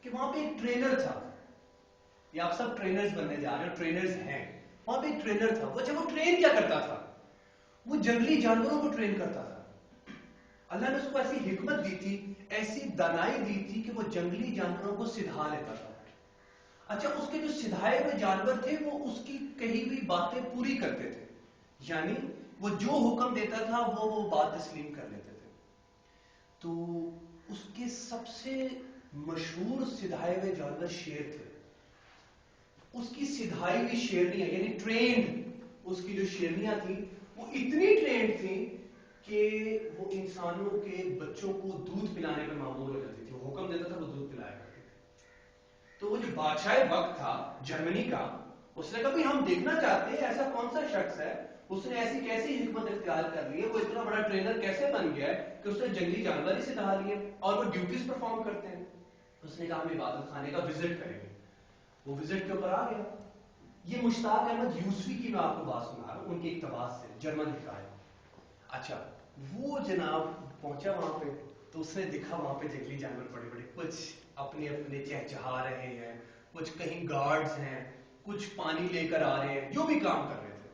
کہ وہاں پہ ایک ٹرینر تھا. یہ آپ سب ٹرینرز بننے جا رہے ہو, ٹرینرز ہیں. وہاں پہ ایک ٹرینر تھا. وہ ٹرین کیا کرتا تھا؟ وہ جنگلی جانوروں کو ٹرین کرتا تھا. اللہ نے اس کو ایسی حکمت دی تھی, ایسی دانائی دی تھی کہ وہ جنگلی جانوروں کو سدھا لیتا تھا. اچھا, اس کے جو سدھائے ہوئے جانور تھے وہ اس کی کہی ہوئی باتیں پوری کرتے تھے, یعنی وہ جو حکم دیتا تھا وہ بات تسلیم کر لیتے تھے. تو اس کے سب سے مشہور سدھائے ہوئے جانور شیر تھے. اس کی سدھائی ہوئی شیرنیاں یعنی ٹرینڈ اس کی جو شیرنیاں تھیں وہ اتنی ٹرینڈ تھیں کہ وہ انسانوں کے بچوں کو دودھ پلانے پہ معمور ہو جاتی تھی. وہ حکم دیتا تھا, وہ دودھ پلایا کرتے تھے. تو وہ جو بادشاہ وقت تھا جرمنی کا, اس نے کہا بھی ہم دیکھنا چاہتے ہیں ایسا کون سا شخص ہے, اس نے ایسی کیسی حکمت اختیار کر لی ہے, وہ اتنا بڑا ٹرینر کیسے بن گیا ہے کہ اس نے جنگلی جانور ہی سدھا لیے اور وہ ڈیوٹیز پرفارم کرتے ہیں. اس نے کہا ہم عبادت خانے کا وزٹ کریں گے. وہ وزٹ کے اوپر آ گیا. یہ مشتاق احمد یوسفی کی میں آپ کو بات سنا رہا ہوں, ان کے اقتباس سے, جرمن لکھا ہے. اچھا, وہ جناب پہنچا وہاں پہ تو اس نے دیکھا وہاں پہ جنگلی جانور بڑے بڑے, کچھ اپنے اپنے چہچہا رہے ہیں, کچھ کہیں گارڈز ہیں, کچھ پانی لے کر آ رہے ہیں, جو بھی کام کر رہے تھے.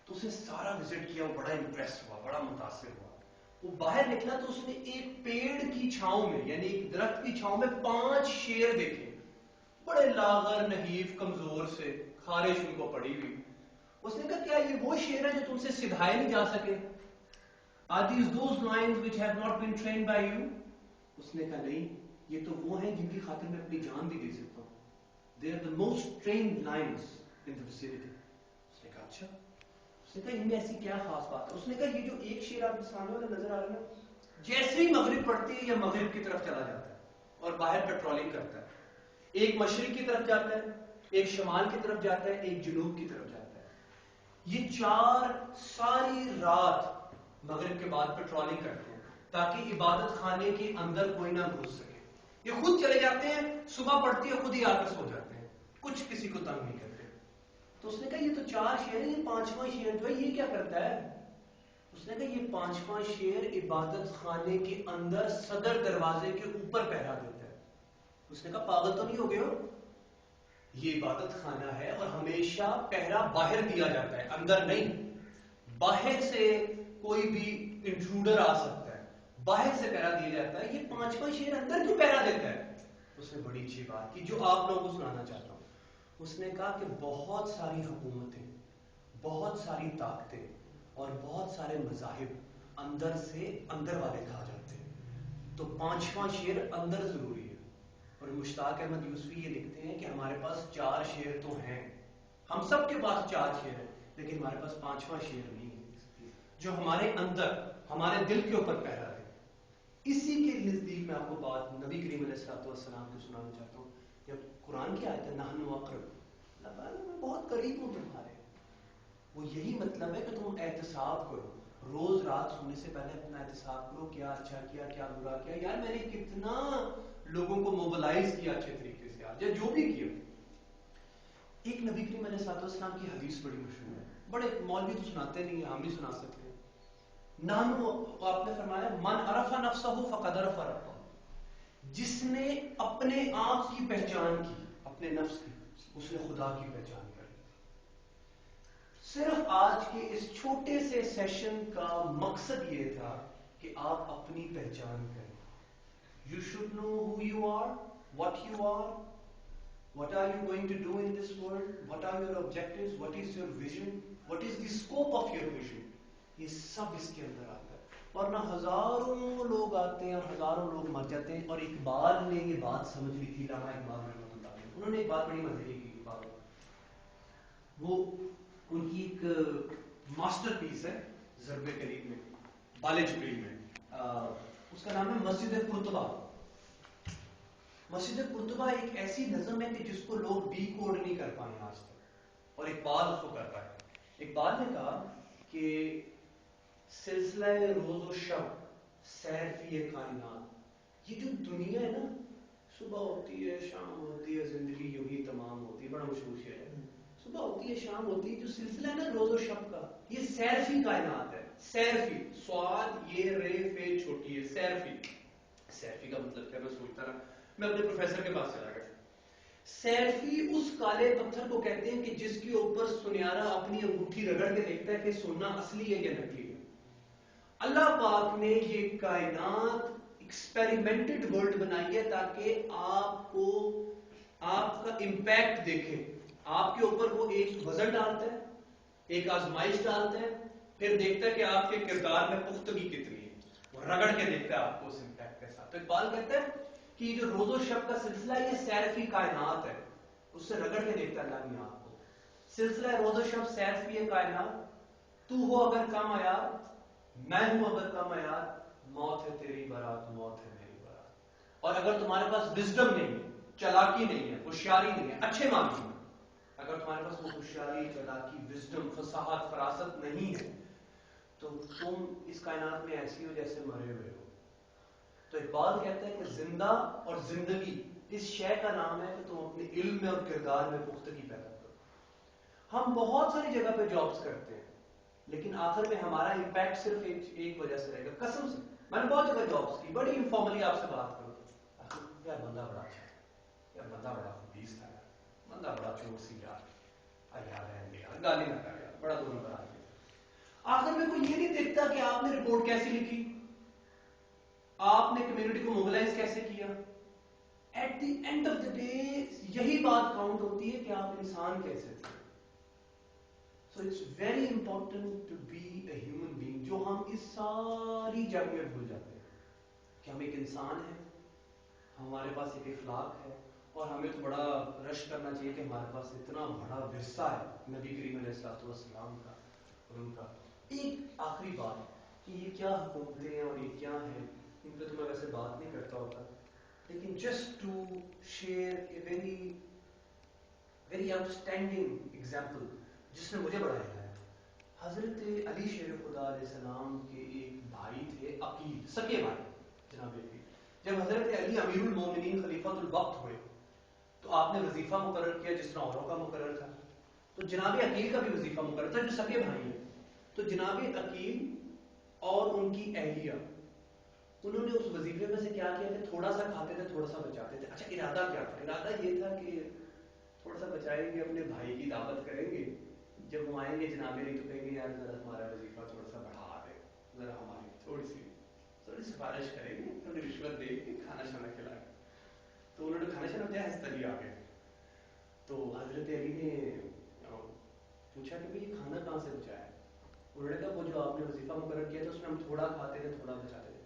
تو اس نے سارا وزٹ کیا, وہ بڑا امپریس ہوا, بڑا متاثر ہوا. وہ باہر نکلا تو اس نے ایک پیڑ کی چھاؤں میں یعنی ایک درخت کی چھاؤں میں 5 شیر دیکھے, بڑے لاغر, نحیف, کمزور سے, خارش ان کو پڑی ہوئی. اس نے کہا کیا یہ وہ شیر ہیں جو تم سے سدھائے نہیں جا سکے؟ Are these those lions which have not been trained by you? اس نے کہا نہیں, یہ تو وہ ہیں جن کی خاطر میں اپنی جان بھی دے سکتا ہوں. They are the most trained lions in the vicinity. اس نے کہا اچھا. اس نے کہا ان میں ایسی کیا خاص بات ہے؟ اس نے کہا یہ جو ایک شیر آپ کے سامنے والا نظر آ رہا ہے, جیسے ہی مغرب پڑتی ہے یا مغرب کی طرف چلا جاتا ہے اور باہر پیٹرولنگ کرتا ہے. ایک مشرق کی طرف جاتا ہے, ایک شمال کی طرف جاتا ہے, ایک جنوب کی طرف جاتا ہے. یہ 4 ساری رات مغرب کے بعد پیٹرولنگ کرتے ہیں تاکہ عبادت خانے کے اندر کوئی نہ گھس سکے. یہ خود چلے جاتے ہیں, صبح پڑتی ہے خود ہی آ کر سو جاتے ہیں, کچھ کسی کو تنگ نہیں کرتے. تو اس نے کہا یہ تو 4 شیر ہیں, یہ 5واں شیر جو ہے یہ کیا کرتا ہے؟ اس نے کہا یہ 5واں شیر عبادت خانے کے اندر صدر دروازے کے اوپر پہرا دیتا ہے. اس نے کہا پاگل تو نہیں ہو گئے ہو, یہ عبادت خانہ ہے اور ہمیشہ پہرا باہر دیا جاتا ہے, اندر نہیں. باہر سے کوئی بھی انٹروڈر آ سکتا ہے, باہر سے پہرا دیا جاتا ہے. یہ 5واں شیر اندر کیوں پہرا دیتا ہے؟ اس نے بڑی اچھی بات کی جو آپ لوگوں کو سنانا چاہتا ہوں. اس نے کہا کہ بہت ساری حکومتیں, بہت ساری طاقتیں اور بہت سارے مذاہب اندر سے اندر والے کہا جاتے ہیں, تو 5واں شیر اندر ضروری ہے. اور مشتاق احمد یوسفی یہ لکھتے ہیں کہ ہمارے پاس 4 شیر تو ہیں, ہم سب کے پاس 4 شیر ہیں, لیکن ہمارے پاس 5واں شیر نہیں ہے جو ہمارے اندر, ہمارے دل کے اوپر پہرا ہے. اسی کے نزدیک میں آپ کو بات نبی کریم علیہ السلام کو سنانا چاہتا ہوں. جب قرآن کی آیت ہے نحن اقرب, میں بہت قریب ہوں تمہارے, وہ یہی مطلب ہے کہ تم احتساب کرو, روز رات سونے سے پہلے اپنا احتساب کرو, کیا اچھا کیا, کیا برا کیا. یار میں نے کتنا لوگوں کو موبلائز کیا اچھے طریقے سے, آج جو بھی کیا. ایک نبی کریم علیہ السلام کی حدیث بڑی مشہور ہے, بڑے مولوی تو سناتے نہیں ہیں, ہم بھی سنا سکتے ہیں. نانو, آپ نے فرمایا من عرف نفسہ فقد عرف ربہ, جس نے اپنے آپ کی پہچان کی, اپنے نفس کی, اس نے خدا کی پہچان کر لی. صرف آج کے اس چھوٹے سے سیشن کا مقصد یہ تھا کہ آپ اپنی پہچان کریں. You should know who you are, what you are, what are you going to do in this world, what are your objectives, what is your vision, what is the scope of your vision. یہ سب اس کے اندر آتا ہے. ورنہ ہزاروں لوگ آتے ہیں اور ہزاروں لوگ مر جاتے ہیں. اور اقبال نے یہ بات سمجھ لی تھی, علامہ اقبال رحمۃ اللہ علیہ, انہوں نے ایک بات بڑی مزے کی بات, وہ ان کی ایک ماسٹر پیس ہے ضرب کلیم میں, بالغ جبریل میں, اس کا نام ہے مسجد قرطبہ. مسجد قرطبہ ایک ایسی نظم ہے کہ جس کو لوگ ڈی کوڈ نہیں کر پائے آج تک, اور اقبال اس کو کر پائے. اقبال نے کہا کہ سلسلہ روز و شب سیر فی کائنات, یہ جو دنیا ہے نا, صبح ہوتی ہے شام ہوتی ہے, زندگی یوں ہی تمام ہوتی ہے, بڑا مشہور شعر ہے, صبح ہوتی ہے شام ہوتی ہے, جو سلسلہ ہے نا روز و شب کا, یہ سیر فی کائنات ہے. سیر فی, سواد یہ رے فے چھوٹی ہے, سیر فی. سیر فی کا مطلب کیا, میں سوچتا رہا, میں اپنے پروفیسر کے پاس چلا گیا. سیلفی اس کالے پتھر کو کہتے ہیں کہ جس کے اوپر سنیارا اپنی انگوٹھی رگڑ کے دیکھتا ہے کہ سونا اصلی ہے یا نکلی ہے. اللہ پاک نے یہ کائنات ایکسپیریمنٹڈ ورلڈ بنائی ہے تاکہ آپ کو آپ کا امپیکٹ دیکھے. آپ کے اوپر وہ ایک وزن ڈالتا ہے, ایک آزمائش ڈالتا ہے, پھر دیکھتا ہے کہ آپ کے کردار میں پختگی کتنی ہے, وہ رگڑ کے دیکھتا ہے آپ کو اس امپیکٹ کے ساتھ. تو اقبال کہتا ہے کہ یہ جو روز و شب کا سلسلہ ہے یہ سیر فی کائنات ہے, اس سے رگڑ کے دیکھتا ہے اللہ نے آپ کو. سلسلہ روز و شب سیر فی کائنات, تو ہو اگر کم عیار, میں ہوں اگر کم عیار, موت ہے تیری برات, موت ہے میری برات. اور اگر تمہارے پاس وزڈم نہیں ہے, چلاکی نہیں ہے, ہوشیاری نہیں ہے, اچھے معنی میں اگر تمہارے پاس وہ ہوشیاری, چلاکی, وزڈم, فصاحت, فراست نہیں ہے تو تم اس کائنات میں ایسی ہو جیسے مرے ہوئے ہو. تو اقبال کہتا ہے کہ زندہ اور زندگی اس شے کا نام ہے کہ تم اپنے علم میں اور کردار میں پختگی پیدا کرو. ہم بہت ساری جگہ پہ جابس کرتے ہیں لیکن آخر میں ہمارا امپیکٹ صرف ایک وجہ سے رہے گا. قسم سے میں نے بہت جگہ جابس کی, بڑی انفارملی آپ سے بات کروں, یار بندہ بڑا اچھا ہے, یار بندہ بڑا خبیث تھا, بندہ بڑا چور سی, یار رہنے یار, گالی نہ کر یار, بڑا دونوں بڑا. آخر میں کوئی یہ نہیں دیکھتا کہ آپ نے رپورٹ کیسی لکھی, آپ نے کمیونٹی کو موبلائز کیسے کیا. At the end of the day یہی بات کاؤنٹ ہوتی ہے کہ آپ انسان کیسے تھے. So it's very important to be a human being, جو ہم اس ساری جنگ میں بھول جاتے ہیں کہ ہم ایک انسان ہیں, ہمارے پاس ایک اخلاق ہے, اور ہمیں تو بڑا رش کرنا چاہیے کہ ہمارے پاس اتنا بڑا ورثہ ہے نبی کریم علیہ السلام کا. اور ان کا ایک آخری بات کہ یہ کیا حکومتیں ہیں اور یہ کیا ہیں, ان پہ تو میں ویسے بات نہیں کرتا ہوتا, لیکن just to share a very outstanding example جس نے مجھے بڑا ہلایا. حضرت علی شیر خدا علیہ السلام کے ایک بھائی تھے, عقیل, سکے بھائی جناب علی. جب حضرت علی امیر المومنین خلیفۃ الوقت ہوئے تو آپ نے وظیفہ مقرر کیا جس طرح اوروں کا مقرر تھا, تو جناب عقیل کا بھی وظیفہ مقرر تھا جو سکے بھائی ہیں. تو جناب عقیل اور ان کی اہلیہ, انہوں نے اس وظیفے میں سے کیا کیا کہ تھوڑا سا کھاتے تھے, تھوڑا سا بچاتے تھے. اچھا ارادہ کیا تھا؟ ارادہ یہ تھا کہ تھوڑا سا بچائیں گے, اپنے بھائی کی دعوت کریں گے, جب وہ آئیں گے جناب علی تو کہیں گے یار ذرا ہمارا وظیفہ تھوڑا سا بڑھا دے, ذرا ہماری تھوڑی سفارش کریں گے, تھوڑی رشوت دے کے کھانا شانا کھلائیں. تو انہوں نے کھانا شانا دیا, ہنستا علی آ گیا. تو حضرت علی نے پوچھا کہ بھائی یہ کھانا کہاں سے بچایا ہے؟ انہوں نے کہا وہ جو آپ نے وظیفہ مقرر کیا تھا اس میں ہم تھوڑا کھاتے تھے, تھوڑا بچاتے تھے.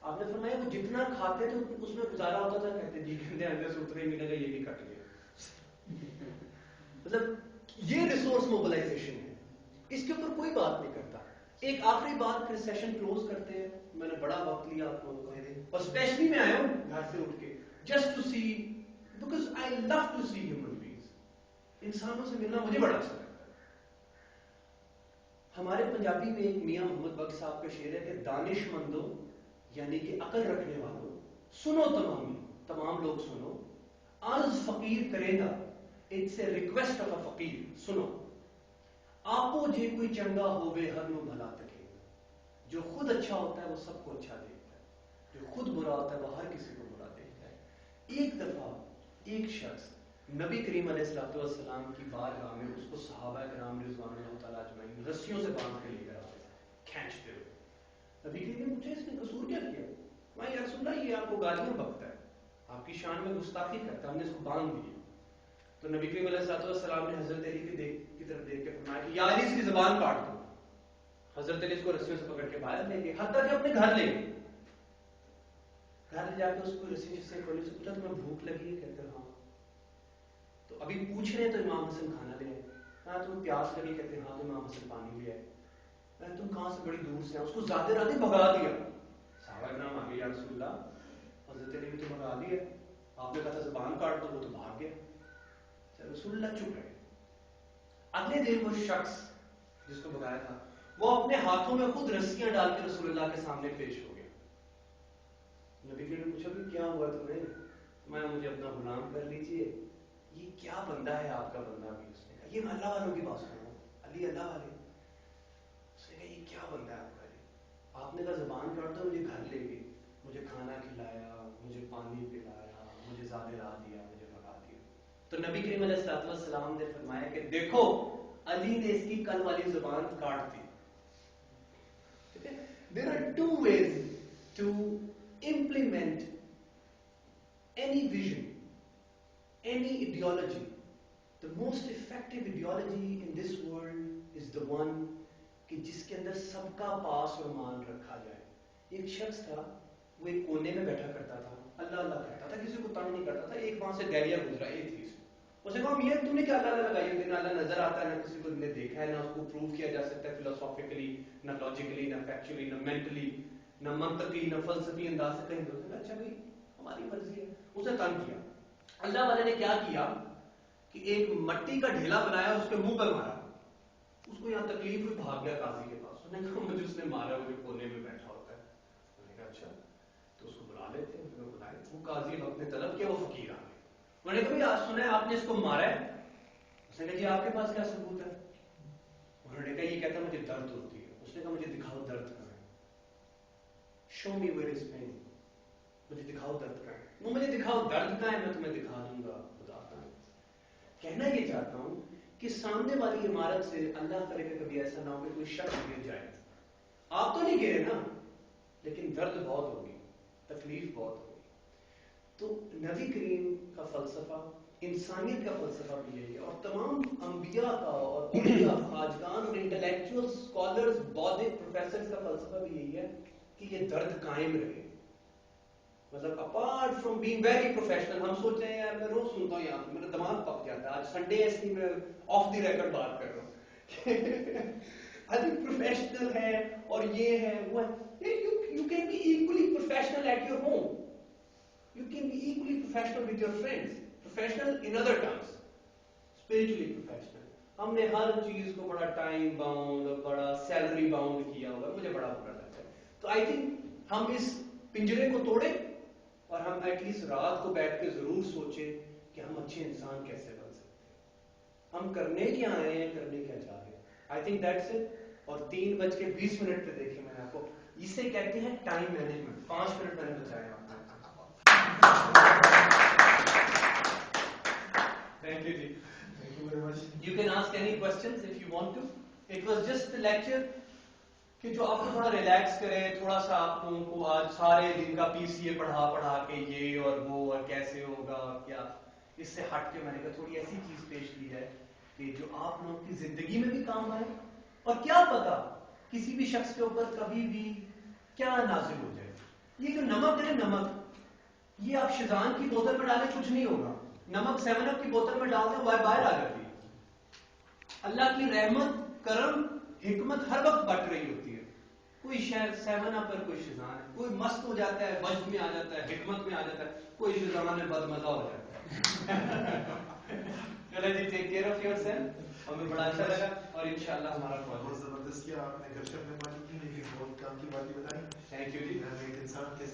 آپ نے فرمایا وہ جتنا کھاتے تھے اس میں گزارا ہوتا تھا. کہتے جی کہتے ہیں اندر سے اتنا ہی ملے گا, یہ بھی کٹ گیا. مطلب یہ ریسورس موبلائزیشن ہے, اس کے اوپر کوئی بات نہیں کرتا. ایک آخری بات پھر سیشن کلوز کرتے ہیں. میں نے بڑا وقت لیا آپ کو, اور اسپیشلی میں آیا ہوں گھر سے اٹھ کے just to see, because I love to see human beings. انسانوں سے ملنا مجھے بڑا اچھا لگتا ہے. ہمارے پنجابی میں ایک میاں محمد بخش صاحب کا شعر ہے کہ دانش مندوں یعنی کہ عقل رکھنے والوں سنو, تمام لوگ سنو, عرض فقیر کرے گا, اٹس اے ریکویسٹ آف اے فقیر, سنو. آپو جے کوئی چنگا ہوئے ہر نو بھلا تکے, جو خود اچھا ہوتا ہے وہ سب کو اچھا دیکھتا ہے, جو خود برا ہوتا ہے وہ ہر کسی کو برا دیکھتا ہے. ایک دفعہ ایک شخص نبی کریم علیہ السلام کی بارگاہ میں, اس کو صحابہ کرام رضوان اللہ تعالیٰ اجمعین رسیوں سے باندھ کے لے کر آتے تھے, کھینچتے ہوئے. نبی کریم نے پوچھا اس نے قصور کیا کیا؟ میں یا رسول اللہ یہ آپ کو گالیاں بکتا ہے, آپ کی شان میں گستاخی کرتا ہے, ہم نے اس کو باندھ دیا. تو نبی کریم علیہ السلام نے حضرت علی کی طرف دیکھ کے فرمایا کہ یا علی اس کی زبان کاٹ دو. حضرت علی اس کو رسیوں سے پکڑ کے باہر لے گئے, حتیٰ کہ اپنے گھر لے گئے. گھر لے جا کے اس کو رسی سے کھولی سے پوچھا تمہیں بھوک لگی ہے؟ کہتے ہاں. تو ابھی پوچھ رہے تو امام حسن کھانا لے آئے. ہاں تمہیں پیاس لگی؟ کہتے ہاں. تو امام حسن پانی لے آئے. تم کہاں سے؟ بڑی دور سے. اس کو زیادہ راتے بھگا دیا. صحابہ کرام آگے یا رسول اللہ, حضرت علی نے تو بھگا دیا, آپ نے کہا تھا زبان کاٹ دو, وہ تو بھاگ گیا. رسول اللہ چپ رہے. اگلے دن وہ شخص جس کو بھگایا تھا وہ اپنے ہاتھوں میں خود رسیاں ڈال کے رسول اللہ کے سامنے پیش ہو گیا. نبی نے پوچھا کہ کیا ہوا تمہیں؟ میں مجھے اپنا غلام کر لیجیے. یہ کیا بندہ ہے آپ کا بندہ بھی؟ اس نے کہا یہ میں اللہ والوں کی بات سن رہا ہوں, علی اللہ والے. اس نے کہا یہ کیا بندہ ہے آپ کا علی؟ آپ نے کہا زبان کاٹ دو. مجھے گھر لے گئے, مجھے کھانا کھلایا, مجھے پانی پلایا, مجھے زیادہ راہ دیا, مجھے بھگا دیا. تو نبی کریم علیہ السلام نے فرمایا کہ دیکھو علی نے اس کی کل والی زبان کاٹ دی. There are two ways to implement any vision, any ideology. The most effective ideology in this world is the one کہ جس کے اندر سب کا پاس اور مان رکھا جائے. ایک شخص تھا, وہ ایک کونے میں بیٹھا کرتا تھا, اللہ اللہ کرتا تھا, کسی کو تنگ نہیں کرتا تھا. ایک وہاں سے دہلیہ گزرا, ایک تھی, اس نے کہا یہ تم نے کیا اللہ اللہ لگائی, نہ اللہ نظر آتا ہے, نہ کسی کو نے دیکھا ہے, نہ اس کو پروو کیا جا سکتا ہے فلاسافیکلی, نہ لاجیکلی, نہ فیکچولی, نہ مینٹلی, نہ منطقی, نہ فلسفی انداز سے کہیں دوسرے. اچھا بھائی ہماری مرضی ہے. اسے تنگ کیا. اللہ والے نے کیا کیا کہ ایک مٹی کا ڈھیلا بنایا, اس کے منہ پر مارا. اس کو یہاں تکلیف ہوئی, بھاگ گیا قاضی کے پاس. اس نے کہا مجھے اس نے مارا, مجھے کونے میں بیٹھا ہوتا ہے. میں نے کہا اچھا تو اس کو بلا لیتے ہیں. بلائے وہ قاضی وقت نے طلب کیا, وہ فقیر آ گئے. میں نے کہا آج سنا ہے آپ نے اس کو مارا ہے. اس نے کہا جی آپ کے پاس کیا ثبوت ہے. انہوں نے کہا یہ کہتا مجھے درد ہوتی ہے. اس نے کہا مجھے دکھاؤ درد کہاں ہے. شو می ویئر از پین. مجھے دکھاؤ درد کہاں ہے. وہ مجھے دکھاؤ درد کہاں ہے, میں تمہیں دکھا دوں گا خدا کہاں ہے. کہنا یہ چاہتا ہوں کہ سامنے والی عمارت سے اللہ کرے کہ کبھی ایسا نہ ہو کہ کوئی شخص گر جائے. آپ تو نہیں گرے نا, لیکن درد بہت ہوگی, تکلیف بہت ہوگی. تو نبی کریم کا فلسفہ, انسانیت کا فلسفہ بھی یہی ہے, اور تمام انبیاء کا اور اولیاء, خواجگان اور انٹلیکچوئل اسکالرز, بودھک پروفیسرز کا فلسفہ بھی یہی ہے کہ یہ درد قائم رہے. مطلب apart from being very professional, ہم سوچ رہے ہیں یار میں روز سنتا ہوں یہاں میرا دماغ پک جاتا ہے. آج سنڈے ہے اس لیے میں آف دی ریکارڈ بات کر رہا ہوں. ابھی پروفیشنل ہے اور یہ ہے وہ ہے. You can be equally professional at your home. You can be equally professional with your friends. Professional in other terms. Spiritually professional. ہم نے ہر چیز کو بڑا ٹائم باؤنڈ, بڑا سیلری باؤنڈ کیا ہوا, مجھے بڑا برا لگتا ہے. تو آئی تھنک ہم اس پنجرے کو توڑیں اور ہم ایٹ لیسٹ رات کو بیٹھ کے ضرور سوچیں کہ ہم اچھے انسان کیسے بن سکتے ہیں, ہم کرنے کیا آئے ہیں, کرنے کیا چاہ رہے ہیں. I think that's it. اور 3:20 پہ دیکھیں میں نے آپ کو, اسے کہتے ہیں ٹائم مینجمنٹ. 5 منٹ میں نے بچایا آپ کو. Thank you ji. Thank you very much. You can ask any questions if you want to. It was just a lecture کہ جو آپ کو تھوڑا ریلیکس کرے, تھوڑا سا آپ لوگوں کو آج سارے دن کا PCA پڑھا کے یہ اور وہ اور کیسے ہوگا اور کیا, اس سے ہٹ کے میں نے کہا تھوڑی ایسی چیز پیش کی ہے کہ جو آپ لوگوں کی زندگی میں بھی کام آئے. اور کیا پتا کسی بھی شخص کے اوپر کبھی بھی کیا نازل ہو جائے. یہ جو نمک ہے نا, نمک, یہ آپ شیزان کی بوتل میں ڈالیں کچھ نہیں ہوگا. نمک 7 اپ کی بوتل میں ڈال دیں باہر آ جاتی ہے. اللہ کی رحمت, کرم, حکمت ہر وقت بٹ رہی ہوتی ہے. کوئی شاید 7 اپ پر, کوئی شیزان ہے, کوئی مست ہو جاتا ہے, وجد میں آ جاتا ہے, حکمت میں آ جاتا ہے, کوئی شیزان ہے بد مزہ ہو جاتا ہے. چلو جی, take care of your yourself بڑا اچھا لگا اور انشاءاللہ ہمارا بہت زبردست کیا آپ نے. گپشپ میں بات کی لیکن بہت کام کی باتیں بتائی. تھینک یو جی. ایک انسان کے